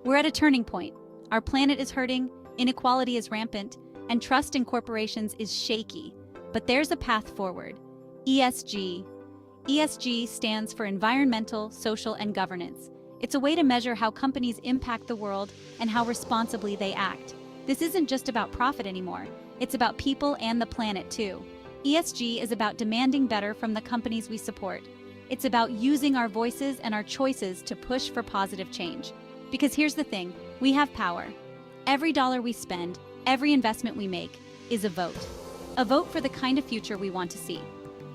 We're at a turning point. Our planet is hurting, inequality is rampant, and trust in corporations is shaky. But there's a path forward. ESG. ESG stands for environmental, social, and governance. It's a way to measure how companies impact the world and how responsibly they act. This isn't just about profit anymore. It's about people and the planet too. ESG is about demanding better from the companies we support. It's about using our voices and our choices to push for positive change. Because here's the thing, we have power. Every dollar we spend, every investment we make, is a vote. A vote for the kind of future we want to see.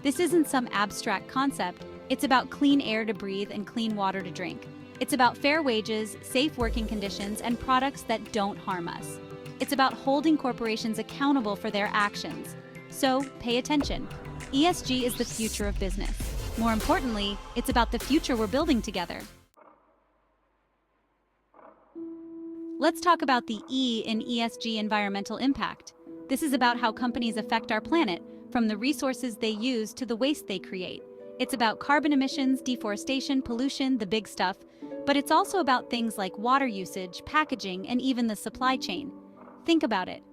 This isn't some abstract concept. It's about clean air to breathe and clean water to drink. It's about fair wages, safe working conditions, and products that don't harm us. It's about holding corporations accountable for their actions. So, pay attention. ESG is the future of business. More importantly, it's about the future we're building together. Let's talk about the E in ESG, environmental impact. This is about how companies affect our planet, from the resources they use to the waste they create. It's about carbon emissions, deforestation, pollution, the big stuff, but it's also about things like water usage, packaging, and even the supply chain. Think about it.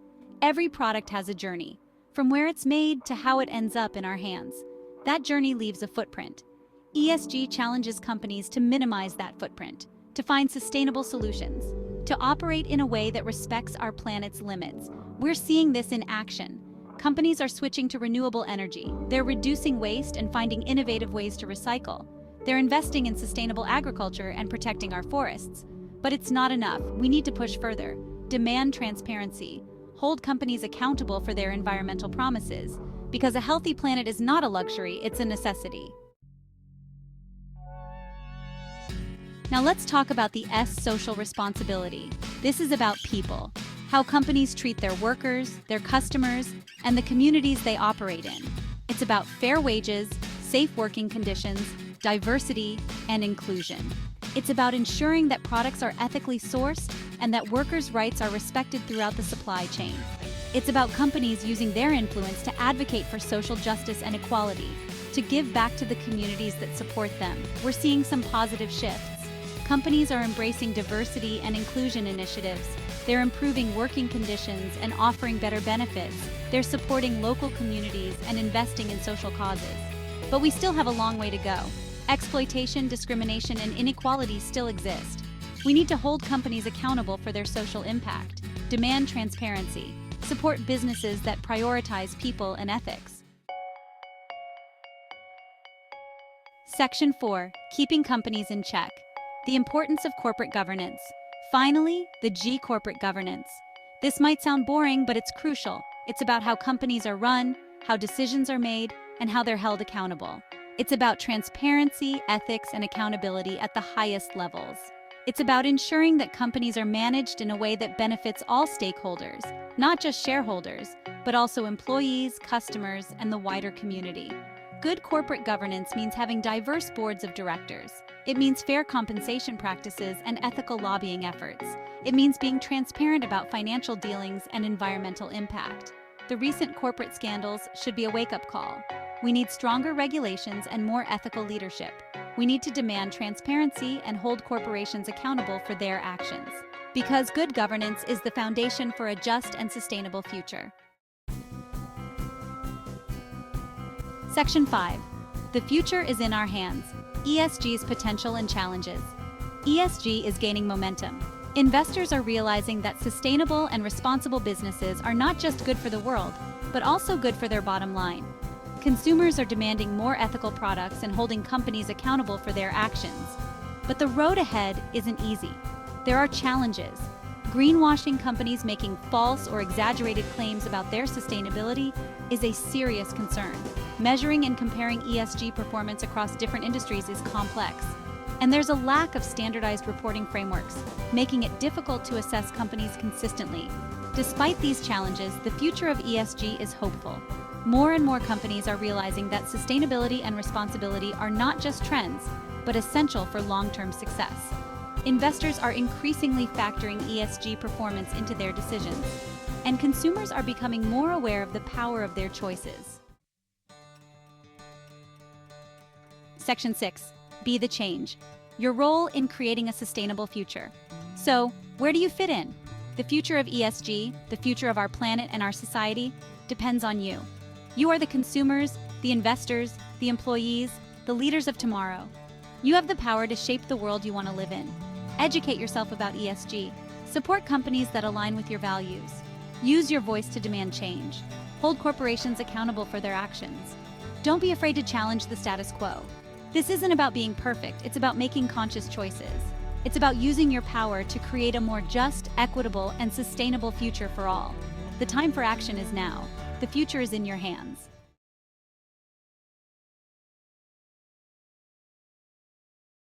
Every product has a journey, from where it's made to how it ends up in our hands. That journey leaves a footprint. ESG challenges companies to minimize that footprint, to find sustainable solutions, to operate in a way that respects our planet's limits. We're seeing this in action. Companies are switching to renewable energy. They're reducing waste and finding innovative ways to recycle. They're investing in sustainable agriculture and protecting our forests. But it's not enough. We need to push further. Demand transparency. Hold companies accountable for their environmental promises. Because a healthy planet is not a luxury, it's a necessity. Now let's talk about the S, social responsibility. This is about people. How companies treat their workers, their customers, and the communities they operate in. It's about fair wages, safe working conditions, diversity, and inclusion. It's about ensuring that products are ethically sourced and that workers' rights are respected throughout the supply chain. It's about companies using their influence to advocate for social justice and equality, to give back to the communities that support them. We're seeing some positive shifts. Companies are embracing diversity and inclusion initiatives. They're improving working conditions and offering better benefits. They're supporting local communities and investing in social causes. But we still have a long way to go. Exploitation, discrimination, and inequality still exist. We need to hold companies accountable for their social impact, demand transparency, support businesses that prioritize people and ethics. Section 4. Keeping companies in check. The importance of corporate governance. Finally, the G, corporate governance. This might sound boring, but it's crucial. It's about how companies are run, how decisions are made, and how they're held accountable. It's about transparency, ethics, and accountability at the highest levels. It's about ensuring that companies are managed in a way that benefits all stakeholders, not just shareholders, but also employees, customers, and the wider community. Good corporate governance means having diverse boards of directors. It means fair compensation practices and ethical lobbying efforts. It means being transparent about financial dealings and environmental impact. The recent corporate scandals should be a wake-up call. We need stronger regulations and more ethical leadership. We need to demand transparency and hold corporations accountable for their actions. Because good governance is the foundation for a just and sustainable future. Section 5. The future is in our hands. ESG's potential and challenges. ESG is gaining momentum. Investors are realizing that sustainable and responsible businesses are not just good for the world, but also good for their bottom line. Consumers are demanding more ethical products and holding companies accountable for their actions. But the road ahead isn't easy. There are challenges. Greenwashing, companies making false or exaggerated claims about their sustainability, is a serious concern. Measuring and comparing ESG performance across different industries is complex. And there's a lack of standardized reporting frameworks, making it difficult to assess companies consistently. Despite these challenges, the future of ESG is hopeful. More and more companies are realizing that sustainability and responsibility are not just trends, but essential for long-term success. Investors are increasingly factoring ESG performance into their decisions, and consumers are becoming more aware of the power of their choices. Section 6. Be the change. Your role in creating a sustainable future. So, where do you fit in? The future of ESG, the future of our planet and our society, depends on you. You are the consumers, the investors, the employees, the leaders of tomorrow. You have the power to shape the world you want to live in. Educate yourself about ESG. Support companies that align with your values. Use your voice to demand change. Hold corporations accountable for their actions. Don't be afraid to challenge the status quo. This isn't about being perfect, it's about making conscious choices. It's about using your power to create a more just, equitable, and sustainable future for all. The time for action is now. The future is in your hands.